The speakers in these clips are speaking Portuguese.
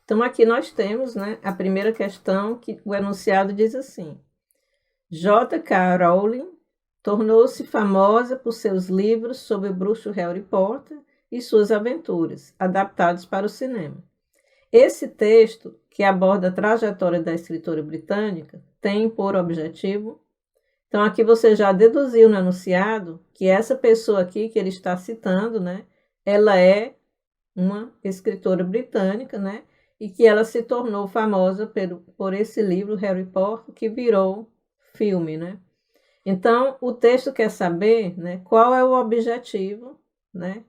Então, aqui nós temos, né, a primeira questão, que o enunciado diz assim: J.K. Rowling tornou-se famosa por seus livros sobre o bruxo Harry Potter e suas aventuras, adaptados para o cinema. Esse texto, que aborda a trajetória da escritora britânica, tem por objetivo... Então, aqui você já deduziu no enunciado que essa pessoa aqui que ele está citando, né, ela é uma escritora britânica, né, e que ela se tornou famosa por esse livro, Harry Potter, que virou filme, né? Então, o texto quer saber, né, qual é o objetivo, né,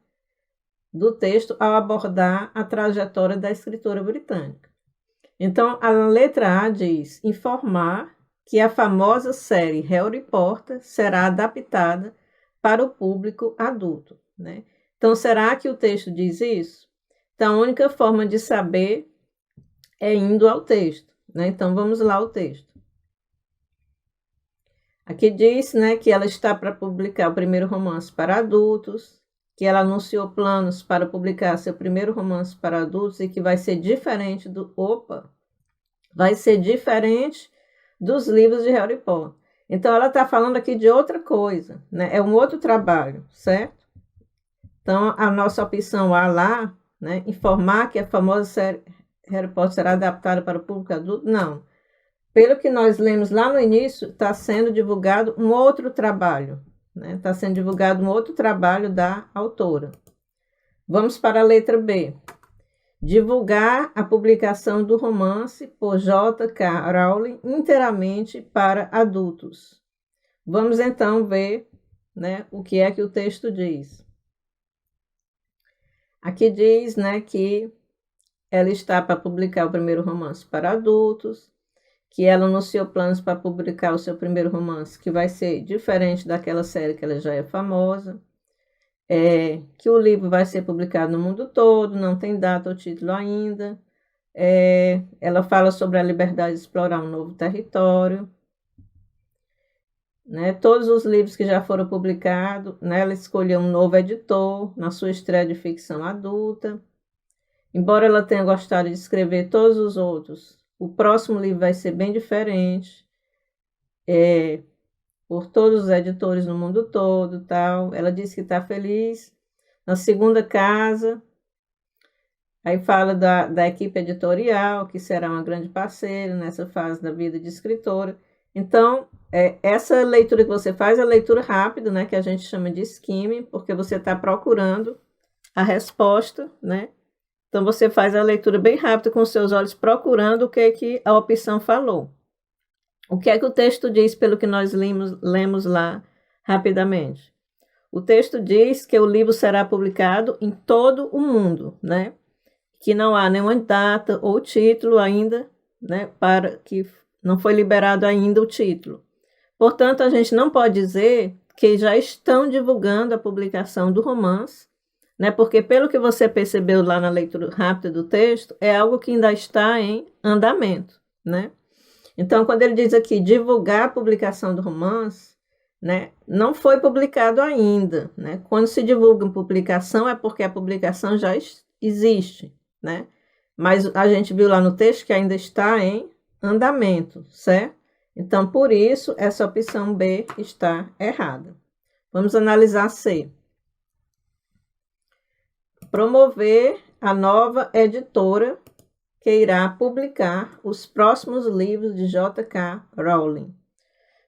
do texto ao abordar a trajetória da escritora britânica. Então, a letra A diz: informar que a famosa série Harry Potter será adaptada para o público adulto, né? Então, será que o texto diz isso? Então, a única forma de saber é indo ao texto, né? Então, vamos lá ao texto. Aqui diz, né, que ela está para publicar o primeiro romance para adultos, que ela anunciou planos para publicar seu primeiro romance para adultos e que vai ser diferente vai ser diferente dos livros de Harry Potter. Então, ela está falando aqui de outra coisa, né? É um outro trabalho, certo? Então, a nossa opção A lá, né, informar que a famosa série Harry Potter será adaptada para o público adulto, não. Pelo que nós lemos lá no início, está sendo divulgado um outro trabalho, né? Está sendo divulgado um outro trabalho da autora. Vamos para a letra B. Divulgar a publicação do romance por J.K. Rowling inteiramente para adultos. Vamos então ver, né, o que é que o texto diz. Aqui diz, né, que ela está para publicar o primeiro romance para adultos, que ela anunciou planos para publicar o seu primeiro romance, que vai ser diferente daquela série que ela já é famosa, que o livro vai ser publicado no mundo todo, não tem data ou título ainda, ela fala sobre a liberdade de explorar um novo território, né? Todos os livros que já foram publicados, né, ela escolheu um novo editor na sua estreia de ficção adulta. Embora ela tenha gostado de escrever todos os outros, o próximo livro vai ser bem diferente, por todos os editores no mundo todo, tal. Ela disse que está feliz na segunda casa. Aí fala da equipe editorial, que será uma grande parceira nessa fase da vida de escritora. Então, essa leitura que você faz é a leitura rápida, né, que a gente chama de skimming, porque você está procurando a resposta, né? Então, você faz a leitura bem rápida com os seus olhos, procurando o que é que a opção falou. O que é que o texto diz, pelo que nós lemos lá rapidamente? O texto diz que o livro será publicado em todo o mundo, né? Que não há nenhuma data ou título ainda, né? Para que não foi liberado ainda o título. Portanto, a gente não pode dizer que já estão divulgando a publicação do romance, né? Porque pelo que você percebeu lá na leitura rápida do texto, é algo que ainda está em andamento, né? Então, quando ele diz aqui divulgar a publicação do romance, né, não foi publicado ainda, né? Quando se divulga uma publicação é porque a publicação já existe, né? Mas a gente viu lá no texto que ainda está em andamento, certo? Então, por isso, essa opção B está errada. Vamos analisar C. Promover a nova editora que irá publicar os próximos livros de J.K. Rowling.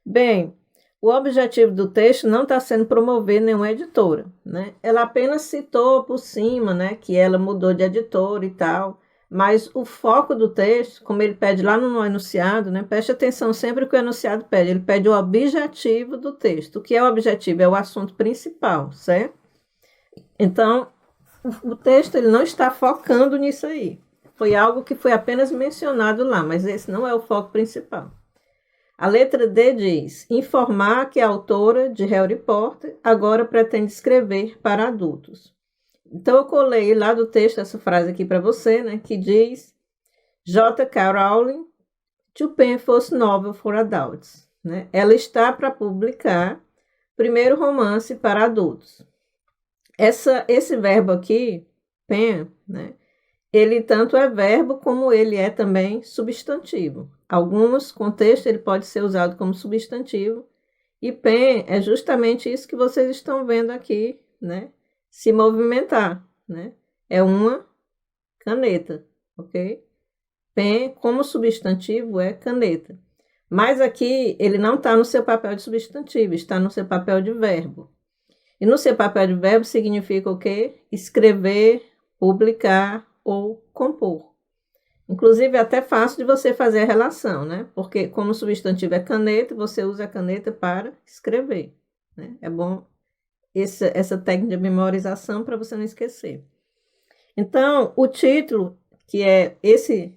Bem, o objetivo do texto não está sendo promover nenhuma editora, né? Ela apenas citou por cima, né, que ela mudou de editora e tal, mas o foco do texto, como ele pede lá no enunciado, né, preste atenção sempre que o enunciado pede, ele pede o objetivo do texto. O que é o objetivo? É o assunto principal, certo? Então, o texto ele não está focando nisso aí. Foi algo que foi apenas mencionado lá, mas esse não é o foco principal. A letra D diz: informar que a autora de Harry Potter agora pretende escrever para adultos. Então, eu colei lá do texto essa frase aqui para você, né, que diz: J.K. Rowling to pen first novel for adults. Né? Ela está para publicar primeiro romance para adultos. Esse verbo aqui, pen, né, ele tanto é verbo como ele é também substantivo. Alguns contextos ele pode ser usado como substantivo, e pen é justamente isso que vocês estão vendo aqui, né? Se movimentar, né? É uma caneta, ok? Pen, como substantivo, é caneta. Mas aqui ele não está no seu papel de substantivo, está no seu papel de verbo. E no seu papel de verbo significa o quê? Escrever, publicar ou compor. Inclusive, é até fácil de você fazer a relação, né? Porque como substantivo é caneta, você usa a caneta para escrever, né? É bom essa técnica de memorização para você não esquecer. Então, o título, que é esse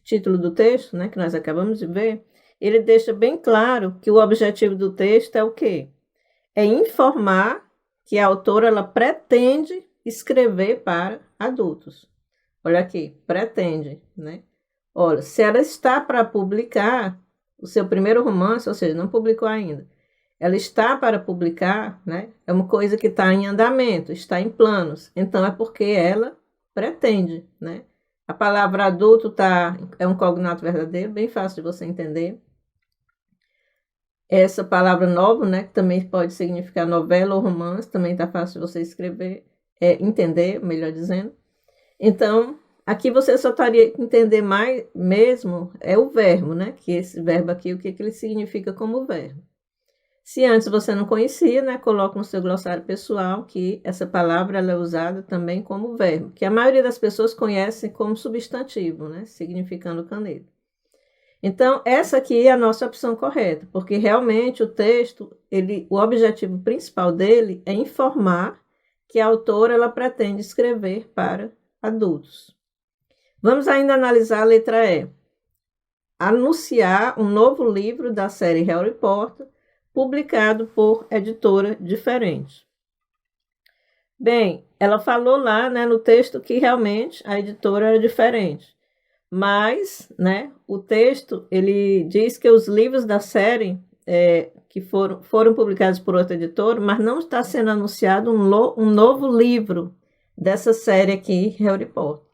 título do texto, né, que nós acabamos de ver, ele deixa bem claro que o objetivo do texto é o quê? É informar que a autora ela pretende escrever para adultos. Olha aqui, pretende, né? Olha, se ela está para publicar o seu primeiro romance, ou seja, não publicou ainda, ela está para publicar, né? É uma coisa que está em andamento, está em planos. Então é porque ela pretende, né? A palavra adulto é um cognato verdadeiro, bem fácil de você entender. Essa palavra novo, né, que também pode significar novela ou romance, também está fácil de você escrever, entender, melhor dizendo. Então, aqui você só estaria entender mais mesmo é o verbo, né? Que esse verbo aqui, o que ele significa como verbo. Se antes você não conhecia, né, coloca no seu glossário pessoal que essa palavra ela é usada também como verbo, que a maioria das pessoas conhece como substantivo, né, significando caneta. Então, essa aqui é a nossa opção correta, porque realmente o texto, o objetivo principal dele é informar que a autora ela pretende escrever para adultos. Vamos ainda analisar a letra E. Anunciar um novo livro da série Harry Potter, publicado por editora diferente. Bem, ela falou lá, né, no texto que realmente a editora era diferente. Mas, né, o texto, ele diz que os livros da série que foram publicados por outra editora, mas não está sendo anunciado um novo livro dessa série aqui, Harry Potter.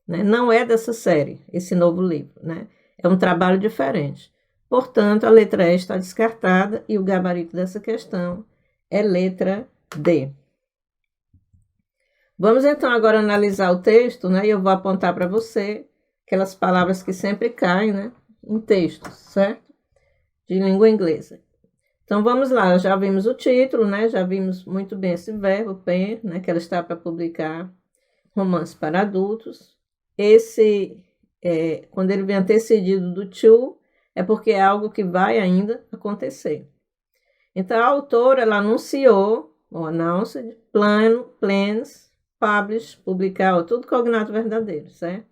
Né? Não é dessa série, esse novo livro, né? É um trabalho diferente. Portanto, a letra E está descartada e o gabarito dessa questão é letra D. Vamos então agora analisar o texto, né? E eu vou apontar para você aquelas palavras que sempre caem, né, em textos, certo? De língua inglesa. Então, vamos lá, já vimos o título, né, já vimos muito bem esse verbo, pen, né, que ela está para publicar romance para adultos. Esse, quando ele vem antecedido do to, é porque é algo que vai ainda acontecer. Então, a autora, ela anunciou, ou announced, plans, publish, publicar, tudo cognato verdadeiro, certo?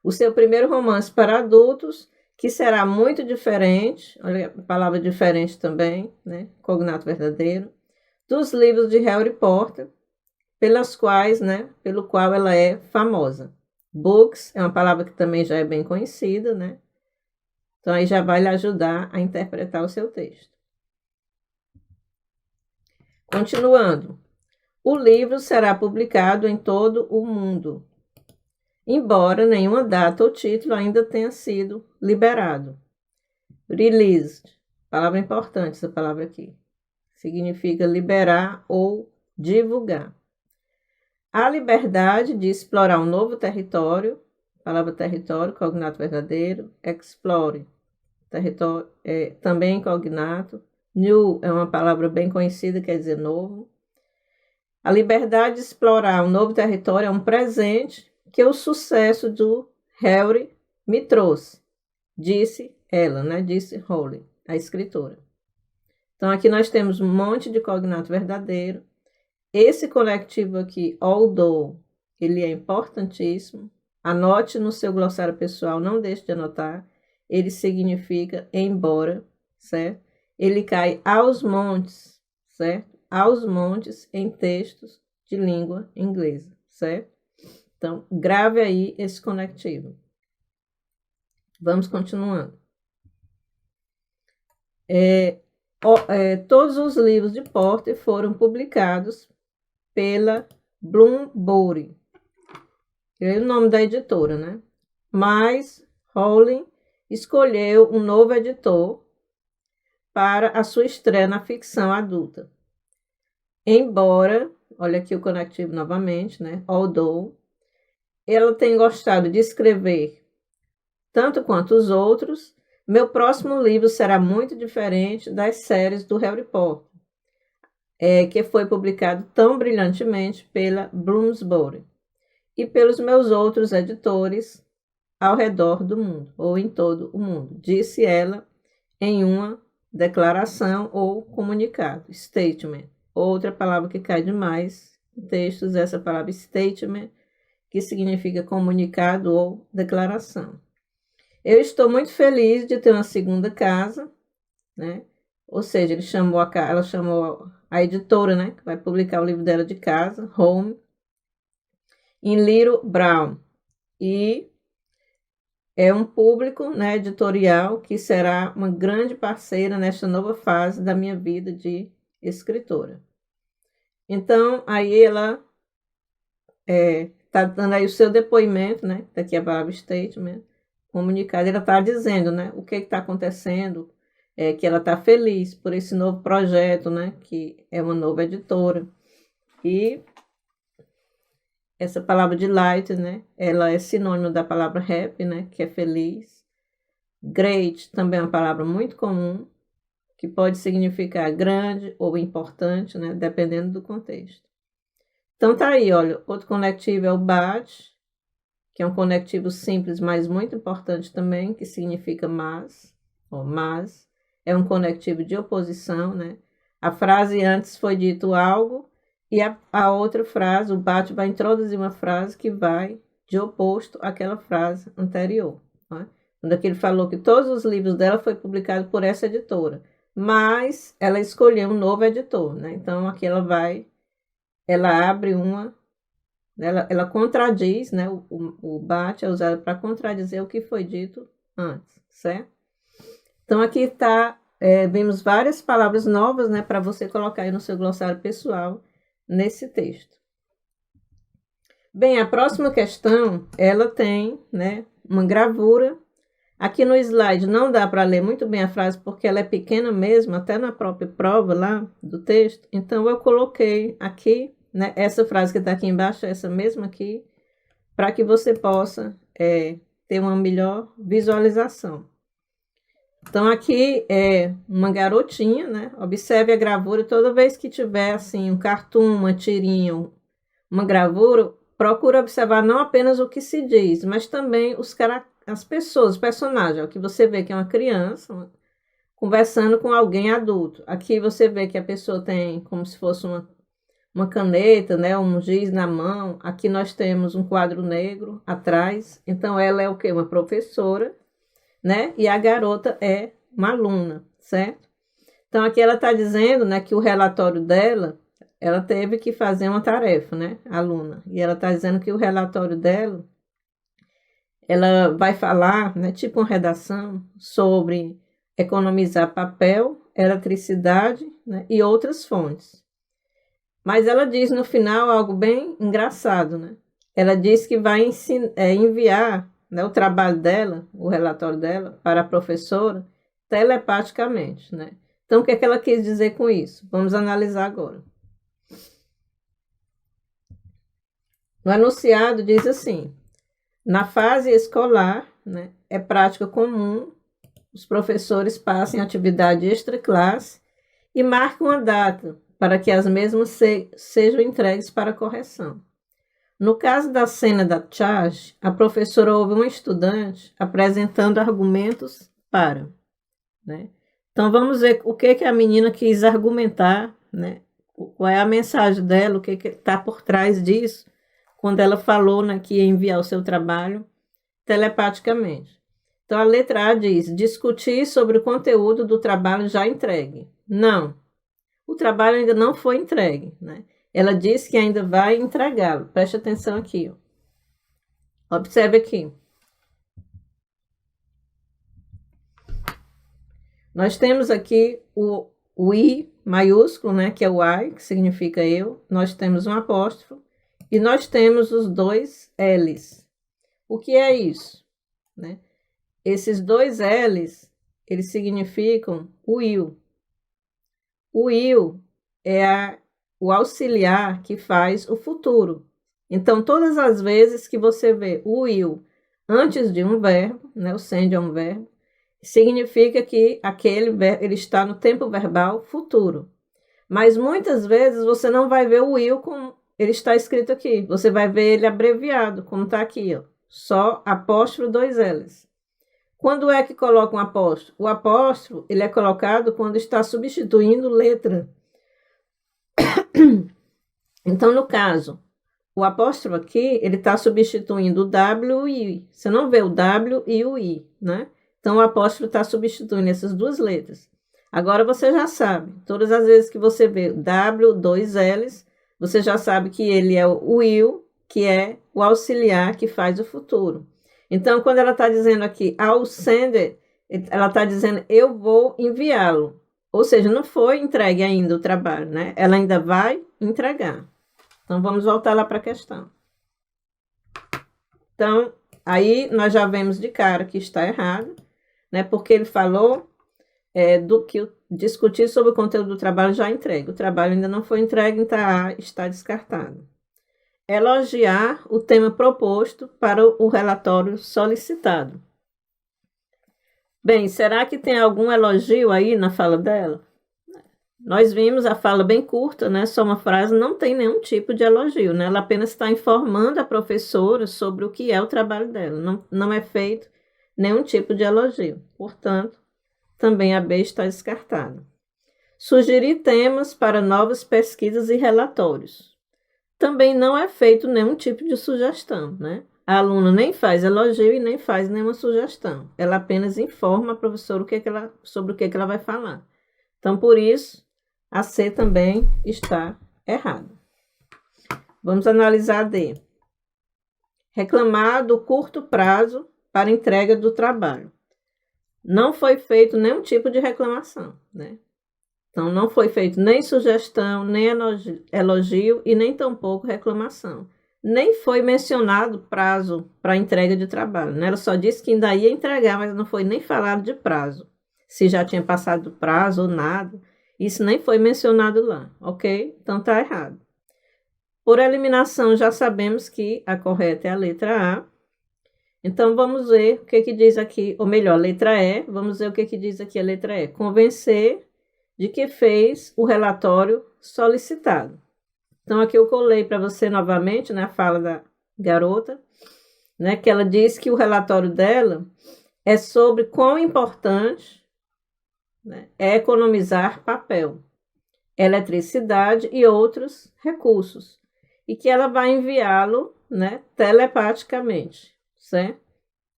O seu primeiro romance para adultos, que será muito diferente, olha a palavra diferente também, né? Cognato verdadeiro, dos livros de Harry Potter, pelo qual ela é famosa. Books é uma palavra que também já é bem conhecida, né? Então aí já vai lhe ajudar a interpretar o seu texto. Continuando. O livro será publicado em todo o mundo, embora nenhuma data ou título ainda tenha sido liberado. Released, palavra importante essa palavra aqui, significa liberar ou divulgar. A liberdade de explorar um novo território, palavra território, cognato verdadeiro, explore, território, também cognato. New é uma palavra bem conhecida, quer dizer novo. A liberdade de explorar um novo território é um presente que o sucesso do Harry me trouxe, disse ela, né? Disse Rowling, a escritora. Então, aqui nós temos um monte de cognato verdadeiro. Esse conectivo aqui, although, ele é importantíssimo. Anote no seu glossário pessoal, não deixe de anotar. Ele significa embora, certo? Ele cai aos montes, certo? Aos montes em textos de língua inglesa, certo? Então, grave aí esse conectivo. Vamos continuando. Todos os livros de Potter foram publicados pela Bloomsbury. é o nome da editora, né? Mas Rowling escolheu um novo editor para a sua estreia na ficção adulta. Embora, olha aqui o conectivo novamente, né? Although, ela tem gostado de escrever tanto quanto os outros, meu próximo livro será muito diferente das séries do Harry Potter, que foi publicado tão brilhantemente pela Bloomsbury e pelos meus outros editores ao redor do mundo, ou em todo o mundo, disse ela em uma declaração ou comunicado, statement. Outra palavra que cai demais em textos, essa palavra statement, que significa comunicado ou declaração. Eu estou muito feliz de ter uma segunda casa, né? Ou seja, ela chamou a editora, né, que vai publicar o livro dela de casa, Home, em Little Brown. E é um público, né, editorial que será uma grande parceira nesta nova fase da minha vida de escritora. Então, aí ela está dando aí o seu depoimento, né? Daqui a palavra statement, comunicado. Ela está dizendo, né? O que está acontecendo, que ela está feliz por esse novo projeto, né? Que é uma nova editora. E essa palavra delight, né? Ela é sinônimo da palavra happy, né? Que é feliz. Great também é uma palavra muito comum, que pode significar grande ou importante, né? Dependendo do contexto. Então tá aí, olha, outro conectivo é o but, que é um conectivo simples, mas muito importante também, que significa mas, ou mas, é um conectivo de oposição, né? A frase antes foi dito algo, e a outra frase, o but, vai introduzir uma frase que vai de oposto àquela frase anterior. Né? Quando aqui ele falou que todos os livros dela foi publicado por essa editora, mas ela escolheu um novo editor, né? Então aqui ela abre uma, ela contradiz, né? O but é usado para contradizer o que foi dito antes, certo? Então aqui está, vimos várias palavras novas, né? Para você colocar aí no seu glossário pessoal nesse texto. Bem, a próxima questão, ela tem, né? Uma gravura. Aqui no slide não dá para ler muito bem a frase, porque ela é pequena mesmo, até na própria prova lá do texto. Então, eu coloquei aqui, né, essa frase que está aqui embaixo, essa mesma aqui, para que você possa ter uma melhor visualização. Então, aqui é uma garotinha, né? Observe a gravura. Toda vez que tiver, assim, um cartoon, uma tirinha, uma gravura, procura observar não apenas o que se diz, mas também as pessoas, os personagens. Aqui você vê que é uma criança conversando com alguém adulto. Aqui você vê que a pessoa tem como se fosse uma caneta, né, um giz na mão. Aqui nós temos um quadro negro atrás. Então ela é o quê? Uma professora, né? E a garota é uma aluna, certo? Então aqui ela está dizendo, né, que o relatório dela, ela teve que fazer uma tarefa, né, aluna. E ela está dizendo que o relatório dela, ela vai falar, né, tipo uma redação, sobre economizar papel, eletricidade, né, e outras fontes. Mas ela diz no final algo bem engraçado, né? Ela diz que vai enviar, né, o trabalho dela, o relatório dela, para a professora telepaticamente, né? Então, o que é que ela quis dizer com isso? Vamos analisar agora. No enunciado diz assim: na fase escolar, né, é prática comum os professores passem atividade extra-classe e marquem uma data para que as mesmas sejam entregues para correção. No caso da cena da charge, a professora ouve um estudante apresentando argumentos para, né? Então, vamos ver o que a menina quis argumentar, né? Qual é a mensagem dela, o que está por trás disso, quando ela falou, né, que ia enviar o seu trabalho telepaticamente. Então, a letra A diz: discutir sobre o conteúdo do trabalho já entregue. Não, o trabalho ainda não foi entregue, né? Ela diz que ainda vai entregá-lo. Preste atenção aqui, ó. Observe aqui. Nós temos aqui o I maiúsculo, né, que é o I, que significa eu. Nós temos um apóstrofo e nós temos os dois L's. O que é isso? Né? Esses dois L's, eles significam will. O will é o auxiliar que faz o futuro. Então, todas as vezes que você vê o will antes de um verbo, né, o send é um verbo, significa que aquele verbo ele está no tempo verbal futuro. Mas muitas vezes você não vai ver o will como ele está escrito aqui. Você vai ver ele abreviado, como está aqui, ó. Só apóstrofo, dois L's. Quando é que coloca um apóstrofo? O apóstrofo ele é colocado quando está substituindo letra. Então, no caso, o apóstrofo aqui, ele está substituindo o W e o I. Você não vê o W e o I, né? Então, o apóstrofo está substituindo essas duas letras. Agora, você já sabe. Todas as vezes que você vê W, dois L's, você já sabe que ele é o will, que é o auxiliar que faz o futuro. Então, quando ela está dizendo aqui, I'll send it, ela está dizendo, eu vou enviá-lo. Ou seja, não foi entregue ainda o trabalho, né? Ela ainda vai entregar. Então, vamos voltar lá para a questão. Então, aí nós já vemos de cara que está errado, né? Porque ele falou do que discutir sobre o conteúdo do trabalho já entregue. O trabalho ainda não foi entregue, então está descartado. Elogiar o tema proposto para o relatório solicitado. Bem, será que tem algum elogio aí na fala dela? Nós vimos a fala bem curta, né? Só uma frase, não tem nenhum tipo de elogio, né? Ela apenas está informando a professora sobre o que é o trabalho dela. Não é feito nenhum tipo de elogio. Portanto, também a B está descartada. Sugerir temas para novas pesquisas e relatórios. Também não é feito nenhum tipo de sugestão, né? A aluna nem faz elogio e nem faz nenhuma sugestão. Ela apenas informa a professora sobre o que ela vai falar. Então, por isso, a C também está errada. Vamos analisar a D. Reclamar do curto prazo para entrega do trabalho. Não foi feito nenhum tipo de reclamação, né? Então, não foi feito nem sugestão, nem elogio e nem tampouco reclamação. Nem foi mencionado prazo para entrega de trabalho, né? Ela só disse que ainda ia entregar, mas não foi nem falado de prazo. Se já tinha passado do prazo ou nada. Isso nem foi mencionado lá, ok? Então, tá errado. Por eliminação, já sabemos que a correta é a letra A. Então, vamos ver o que diz aqui, ou melhor, letra E. Vamos ver o que diz aqui a letra E. Convencer de que fez o relatório solicitado. Então, aqui eu colei para você novamente, né, a fala da garota, né, que ela diz que o relatório dela é sobre quão importante, né, é economizar papel, eletricidade e outros recursos, e que ela vai enviá-lo, né, telepaticamente, certo?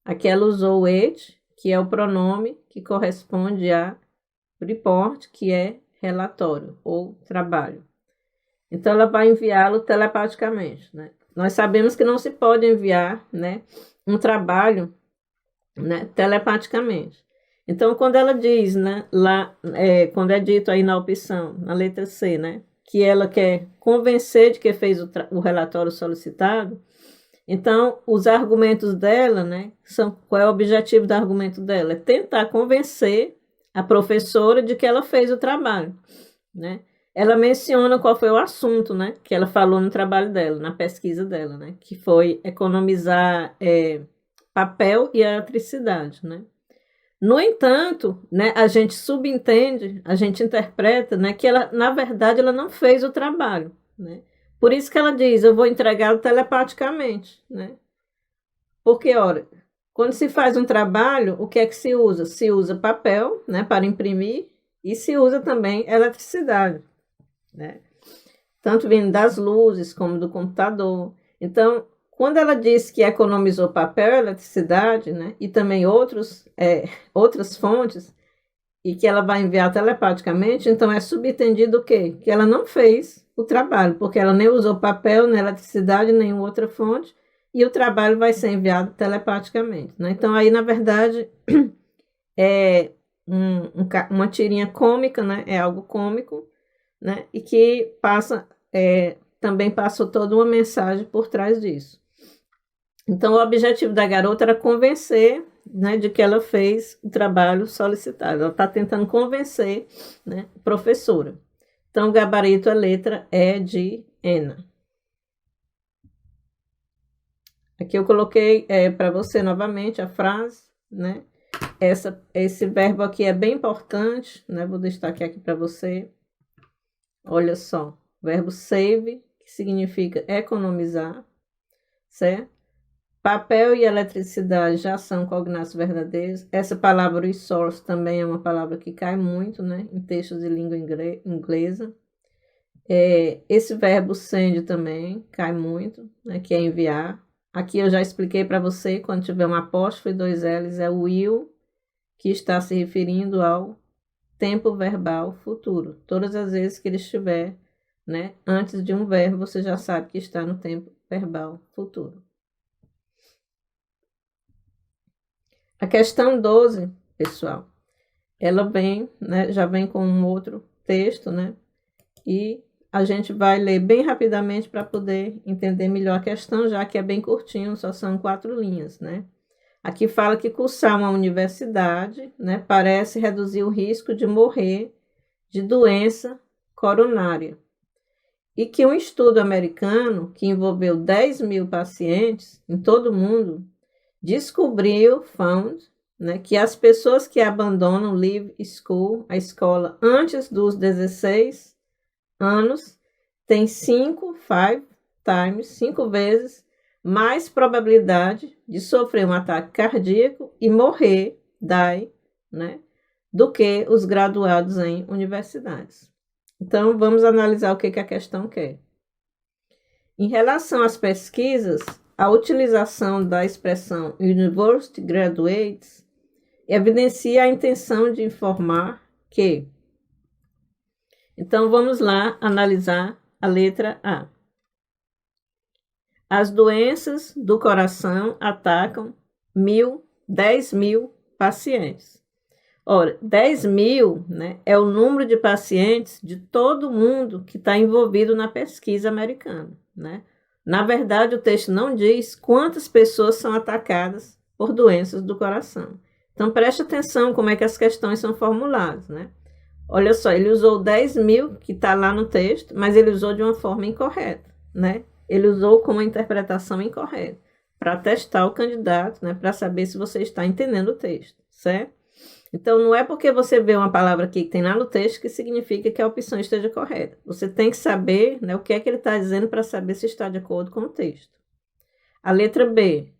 Aqui ela usou o it, que é o pronome que corresponde a report, que é relatório ou trabalho. Então, ela vai enviá-lo telepaticamente, né? Nós sabemos que não se pode enviar, né, um trabalho, né, telepaticamente. Então, quando ela diz, né, lá, quando é dito aí na opção, na letra C, né, que ela quer convencer de que fez o relatório solicitado, então, os argumentos dela, né, qual é o objetivo do argumento dela? É tentar convencer a professora de que ela fez o trabalho, né? Ela menciona qual foi o assunto, né, que ela falou no trabalho dela, na pesquisa dela, né, que foi economizar papel e eletricidade, né. No entanto, né, a gente subentende, a gente interpreta, né, que ela, na verdade, ela não fez o trabalho, né. Por isso que ela diz, eu vou entregá-lo telepaticamente, né. Porque, olha, quando se faz um trabalho, o que é que se usa? Se usa papel, né, para imprimir, e se usa também eletricidade, né? Tanto vindo das luzes como do computador. Então, quando ela diz que economizou papel e eletricidade, né, e também outras fontes, e que ela vai enviar telepaticamente, então é subentendido o quê? Que ela não fez o trabalho, porque ela nem usou papel, nem eletricidade, nem outra fonte, e o trabalho vai ser enviado telepaticamente, né? Então, aí, na verdade, é uma tirinha cômica, né? É algo cômico, né? E que passa também passou toda uma mensagem por trás disso. Então, o objetivo da garota era convencer, né, de que ela fez o trabalho solicitado. Ela está tentando convencer, né, a professora. Então, o gabarito, a letra é de Ana. Aqui eu coloquei para você novamente a frase, né? Esse verbo aqui é bem importante, né? Vou destacar aqui para você. Olha só, verbo save, que significa economizar, certo? Papel e eletricidade já são cognatos verdadeiros. Essa palavra resource também é uma palavra que cai muito, né? Em textos de língua inglesa. Esse verbo send também cai muito, né? Que é enviar. Aqui eu já expliquei para você, quando tiver um apóstrofo e 2 L's, é o will, que está se referindo ao tempo verbal futuro. Todas as vezes que ele estiver, né, antes de um verbo, você já sabe que está no tempo verbal futuro. A questão 12, pessoal, ela vem, né, já vem com um outro texto, né, e a gente vai ler bem rapidamente para poder entender melhor a questão, já que é bem curtinho, só são 4 linhas, né. Aqui fala que cursar uma universidade, né, parece reduzir o risco de morrer de doença coronária. E que um estudo americano, que envolveu 10.000 pacientes em todo o mundo, found, né, que as pessoas que abandonam leave school, a escola, antes dos 16 anos, têm 5 vezes mais probabilidade de sofrer um ataque cardíaco e morrer, né, do que os graduados em universidades. Então, vamos analisar o que a questão quer. Em relação às pesquisas, a utilização da expressão University Graduates evidencia a intenção de informar que... Então, vamos lá analisar a letra A. As doenças do coração atacam 10.000 pacientes. Ora, 10.000, né, é o número de pacientes de todo mundo que está envolvido na pesquisa americana, né? Na verdade, o texto não diz quantas pessoas são atacadas por doenças do coração. Então, preste atenção como é que as questões são formuladas, né? Olha só, ele usou 10.000, que está lá no texto, mas ele usou de uma forma incorreta, né? Ele usou com uma interpretação incorreta, para testar o candidato, né? Para saber se você está entendendo o texto, certo? Então, não é porque você vê uma palavra aqui que tem lá no texto que significa que a opção esteja correta. Você tem que saber, né, o que é que ele está dizendo para saber se está de acordo com o texto. A letra B.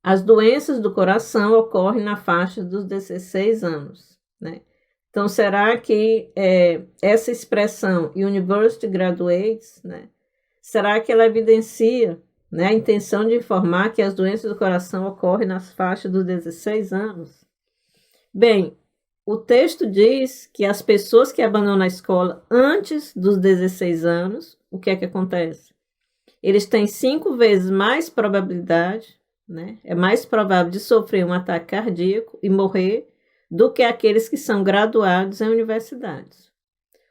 As doenças do coração ocorrem na faixa dos 16 anos, né? Então, será que essa expressão University Graduates, né, será que ela evidencia, né, a intenção de informar que as doenças do coração ocorrem nas faixas dos 16 anos? Bem, o texto diz que as pessoas que abandonam a escola antes dos 16 anos, o que é que acontece? Eles têm 5 vezes mais probabilidade, né, é mais provável de sofrer um ataque cardíaco e morrer do que aqueles que são graduados em universidades.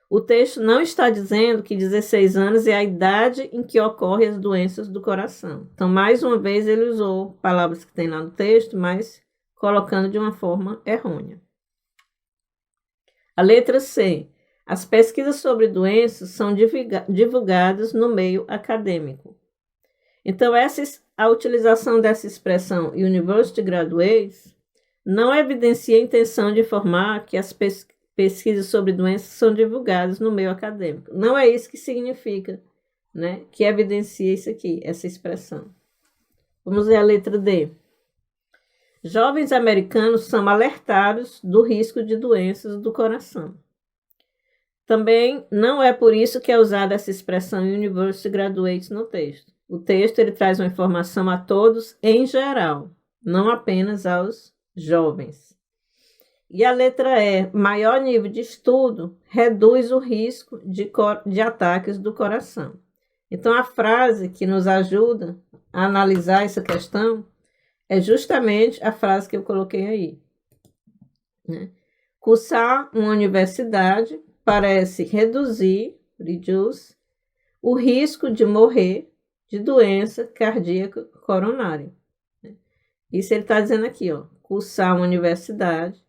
O texto não está dizendo que 16 anos é a idade em que ocorrem as doenças do coração. Então, mais uma vez, ele usou palavras que tem lá no texto, mas colocando de uma forma errônea. A letra C. As pesquisas sobre doenças são divulgadas no meio acadêmico. Então, a utilização dessa expressão University Graduates não evidencia a intenção de informar que as pesquisas sobre doenças são divulgadas no meio acadêmico. Não é isso que significa, né, que evidencia isso aqui, essa expressão. Vamos ver a letra D. Jovens americanos são alertados do risco de doenças do coração. Também não é por isso que é usada essa expressão University Graduates no texto. O texto ele traz uma informação a todos em geral, não apenas aos jovens. E a letra E, maior nível de estudo reduz o risco de ataques do coração. Então, a frase que nos ajuda a analisar essa questão é justamente a frase que eu coloquei aí, né? Cursar uma universidade parece reduzir, reduce o risco de morrer de doença cardíaca coronária. Isso ele está dizendo aqui, ó, cursar uma universidade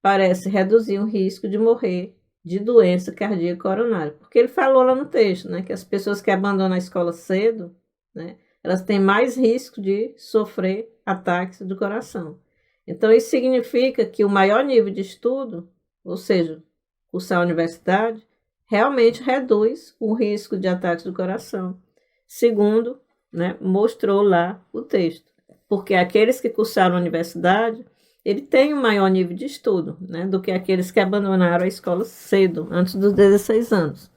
parece reduzir o risco de morrer de doença cardíaca coronária. Porque ele falou lá no texto, né, que as pessoas que abandonam a escola cedo, né, elas têm mais risco de sofrer ataques do coração. Então, isso significa que o maior nível de estudo, ou seja, cursar a universidade, realmente reduz o risco de ataques do coração, segundo, né, mostrou lá o texto. Porque aqueles que cursaram a universidade, ele tem um maior nível de estudo, né, do que aqueles que abandonaram a escola cedo, antes dos 16 anos.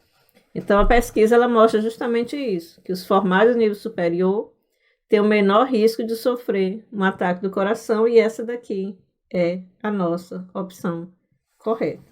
Então, a pesquisa ela mostra justamente isso, que os formados de nível superior têm o menor risco de sofrer um ataque do coração, e essa daqui é a nossa opção correta.